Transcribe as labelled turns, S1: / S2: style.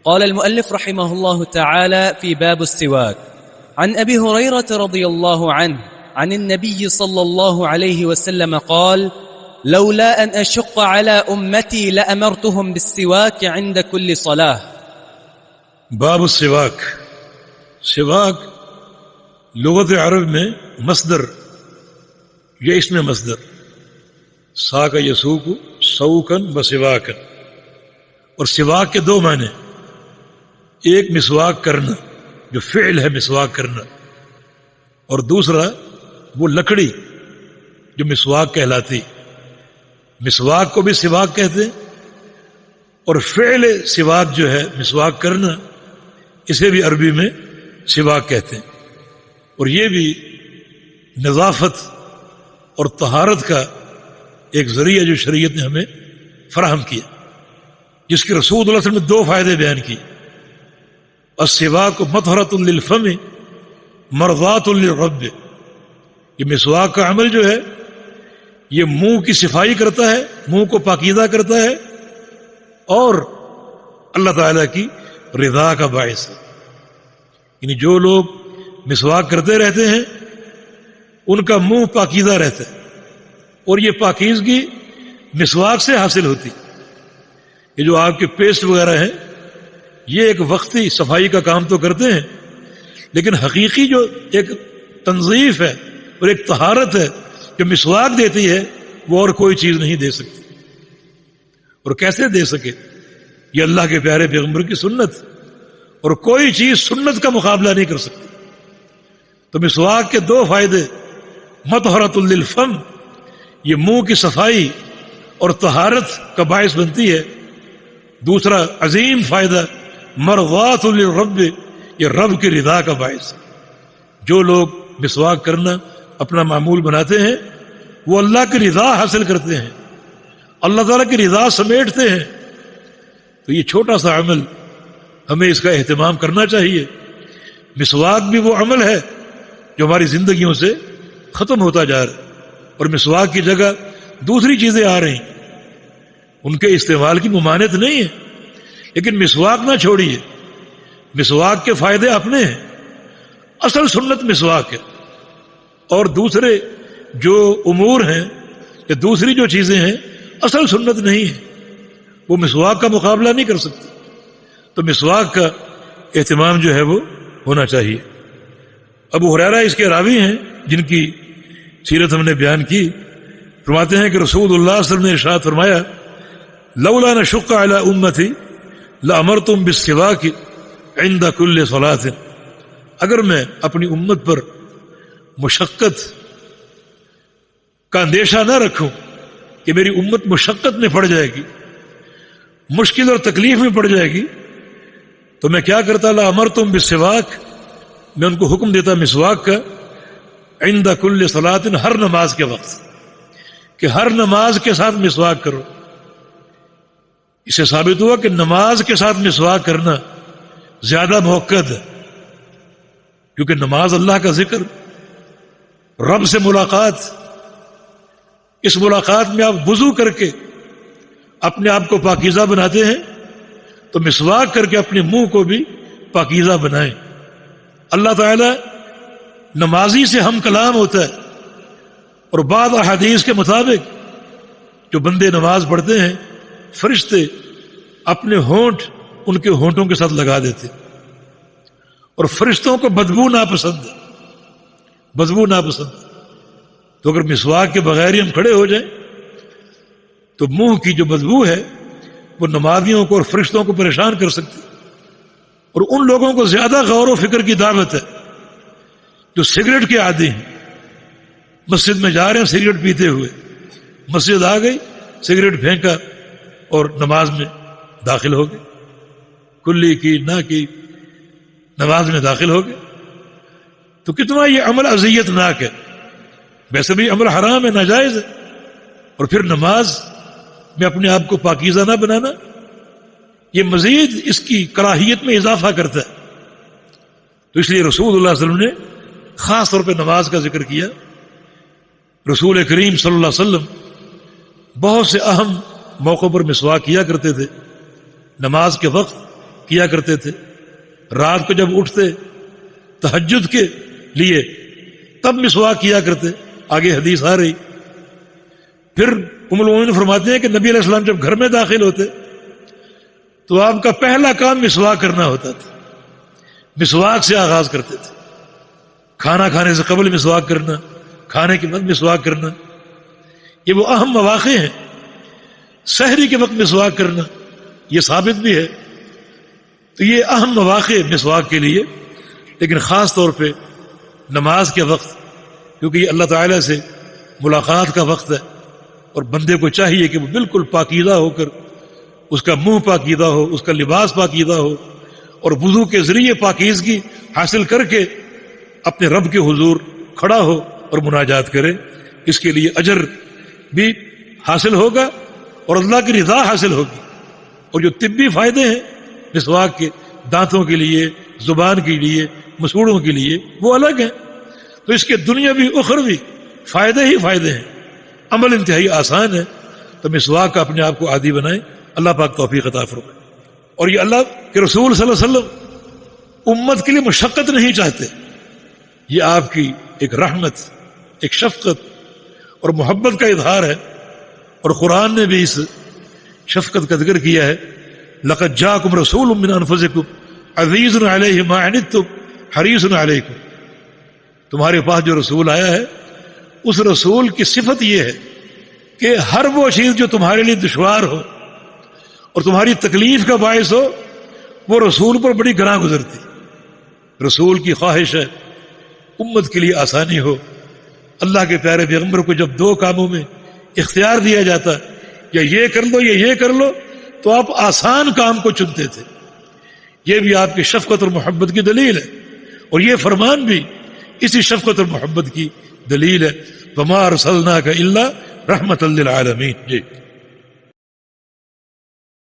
S1: قال المؤلف رحمه الله تعالى في باب السواك عن أبي هريرة رضي الله عنه عن النبي صلى الله عليه وسلم قال لولا أن أشق على أمتي لأمرتهم بالسواك عند كل صلاة.
S2: باب السواک. سواک لغت عرب میں مصدر یا اس میں مصدر ساک یسوک سوکن و سواکن، اور سواک کے دو معنی، ایک مسواک کرنا جو فعل ہے مسواک کرنا، اور دوسرا وہ لکڑی جو مسواک کہلاتی. مسواک کو بھی سواک کہتے ہیں، اور فعل سواک جو ہے مسواک کرنا اسے بھی عربی میں سواک کہتے ہیں. اور یہ بھی نظافت اور طہارت کا ایک ذریعہ جو شریعت نے ہمیں فراہم کیا، جس کے رسول اللہ صلی اللہ علیہ وسلم نے دو فائدے بیان کیے. السواک مطہرۃ للفم مرضات للرب. یہ مسواک کا عمل جو ہے یہ منہ کی صفائی کرتا ہے، منہ کو پاکیزہ کرتا ہے، اور اللہ تعالیٰ کی رضا کا باعث ہے. یعنی جو لوگ مسواک کرتے رہتے ہیں ان کا منہ پاکیزہ رہتا ہے، اور یہ پاکیزگی مسواک سے حاصل ہوتی. یہ جو آپ کے پیسٹ وغیرہ ہیں یہ ایک وقتی صفائی کا کام تو کرتے ہیں، لیکن حقیقی جو ایک تنظیف ہے اور ایک طہارت ہے جو مسواک دیتی ہے وہ اور کوئی چیز نہیں دے سکتی. اور کیسے دے سکے؟ یہ اللہ کے پیارے پیغمبر کی سنت، اور کوئی چیز سنت کا مقابلہ نہیں کر سکتی. تو مسواک کے دو فائدے، مطہرۃ للفم، یہ منہ کی صفائی اور طہارت کا باعث بنتی ہے. دوسرا عظیم فائدہ مرضات للرب، یہ رب کی رضا کا باعث ہے. جو لوگ مسواک کرنا اپنا معمول بناتے ہیں وہ اللہ کی رضا حاصل کرتے ہیں، اللہ تعالیٰ کی رضا سمیٹتے ہیں. تو یہ چھوٹا سا عمل ہمیں اس کا اہتمام کرنا چاہیے. مسواک بھی وہ عمل ہے جو ہماری زندگیوں سے ختم ہوتا جا رہا ہے، اور مسواک کی جگہ دوسری چیزیں آ رہی ہیں. ان کے استعمال کی ممانعت نہیں ہے، لیکن مسواک نہ چھوڑیے. مسواک کے فائدے اپنے ہیں، اصل سنت مسواک ہے، اور دوسرے جو امور ہیں یا دوسری جو چیزیں ہیں اصل سنت نہیں ہے، وہ مسواک کا مقابلہ نہیں کر سکتی. تو مسواک کا اہتمام جو ہے وہ ہونا چاہیے. ابو ہریرہ اس کے راوی ہیں جن کی سیرت ہم نے بیان کی. فرماتے ہیں کہ رسول اللہ صلی اللہ علیہ وسلم نے ارشاد فرمایا لولا نشق علی امتی لامرتم بالسواک عند کل صلاۃ. اگر میں اپنی امت پر مشقت کا اندیشہ نہ رکھوں کہ میری امت مشقت میں پڑ جائے گی، مشکل اور تکلیف میں پڑ جائے گی، تو میں کیا کرتا؟ لامرتم بالسواک، میں ان کو حکم دیتا مسواک کا عند کل صلاۃ، ہر نماز کے وقت، کہ ہر نماز کے ساتھ مسواک کرو. اس سے ثابت ہوا کہ نماز کے ساتھ مسواک کرنا زیادہ موقع ہے، کیونکہ نماز اللہ کا ذکر، رب سے ملاقات، اس ملاقات میں آپ وضو کر کے اپنے آپ کو پاکیزہ بناتے ہیں، تو مسواک کر کے اپنے منہ کو بھی پاکیزہ بنائیں. اللہ تعالی نمازی سے ہم کلام ہوتا ہے، اور بعض احادیث کے مطابق جو بندے نماز پڑھتے ہیں فرشتے اپنے ہونٹ ان کے ہونٹوں کے ساتھ لگا دیتے، اور فرشتوں کو بدبو ناپسند ہے، بدبو ناپسند. تو اگر مسواک کے بغیر ہی ہم کھڑے ہو جائیں تو منہ کی جو بدبو ہے وہ نمازیوں کو اور فرشتوں کو پریشان کر سکتی. اور ان لوگوں کو زیادہ غور و فکر کی دعوت ہے جو سگریٹ کے عادی ہیں، مسجد میں جا رہے ہیں سگریٹ پیتے ہوئے، مسجد آ گئی، سگریٹ پھینکا اور نماز میں داخل ہو گئے، کلی کی نہ کی نماز میں داخل ہو گئے. تو کتنا یہ عمل اذیت ناک ہے. ویسے بھی عمل حرام ہے، ناجائز ہے، اور پھر نماز میں اپنے آپ کو پاکیزہ نہ بنانا یہ مزید اس کی کراہیت میں اضافہ کرتا ہے. تو اس لیے رسول اللہ صلی اللہ علیہ وسلم نے خاص طور پہ نماز کا ذکر کیا. رسول کریم صلی اللہ علیہ وسلم بہت سے اہم موقعوں پر مسواک کیا کرتے تھے. نماز کے وقت کیا کرتے تھے. رات کو جب اٹھتے تہجد کے لیے تب مسواک کیا کرتے. آگے حدیث آ رہی. پھر ام المومنین فرماتے ہیں کہ نبی علیہ السلام جب گھر میں داخل ہوتے تو آپ کا پہلا کام مسواک کرنا ہوتا تھا. مسواک سے آغاز کرتے تھے. کھانا کھانے سے قبل مسواک کرنا، کھانے کے وقت مسواک کرنا، یہ وہ اہم مواقع ہیں. سحری کے وقت مسواک کرنا یہ ثابت بھی ہے. تو یہ اہم مواقع مسواک کے لیے، لیکن خاص طور پہ نماز کے وقت، کیونکہ یہ اللہ تعالیٰ سے ملاقات کا وقت ہے اور بندے کو چاہیے کہ وہ بالکل پاکیزہ ہو کر، اس کا منہ پاکیزہ ہو، اس کا لباس پاکیزہ ہو، اور وضو کے ذریعے پاکیزگی حاصل کر کے اپنے رب کے حضور کھڑا ہو اور مناجات کرے. اس کے لیے اجر بھی حاصل ہوگا اور اللہ کی رضا حاصل ہوگی. اور جو طبی فائدے ہیں مسواک کے، دانتوں کے لیے، زبان کے لیے، مسوڑوں کے لیے، وہ الگ ہیں. تو اس کے دنیاوی اخروی فائدے ہی فائدے ہیں. عمل انتہائی آسان ہے. تو مسواک کا اپنے آپ کو عادی بنائیں. اللہ پاک توفیق عطا فرمائے. اور یہ اللہ کے رسول صلی اللہ علیہ وسلم امت کے لیے مشقت نہیں چاہتے. یہ آپ کی ایک رحمت، ایک شفقت اور محبت کا اظہار ہے. اور قرآن نے بھی اس شفقت کا ذکر کیا ہے. لقد جاءکم رسول من انفسکم عزیز علیہ ما عنتم حریص علیکم. تمہارے پاس جو رسول آیا ہے اس رسول کی صفت یہ ہے کہ ہر وہ چیز جو تمہارے لیے دشوار ہو اور تمہاری تکلیف کا باعث ہو وہ رسول پر بڑی گراں گزرتی. رسول کی خواہش ہے امت کے لیے آسانی ہو. اللہ کے پیارے پیغمبر کو جب دو کاموں میں اختیار دیا جاتا یا یہ کر لو یا یہ کر لو تو آپ آسان کام کو چنتے تھے. یہ بھی آپ کی شفقت اور محبت کی دلیل ہے. اور یہ فرمان بھی اسی شفقت اور محبت کی دلیل ہے. وما ارسلناک الا رحمۃ للعالمین. جی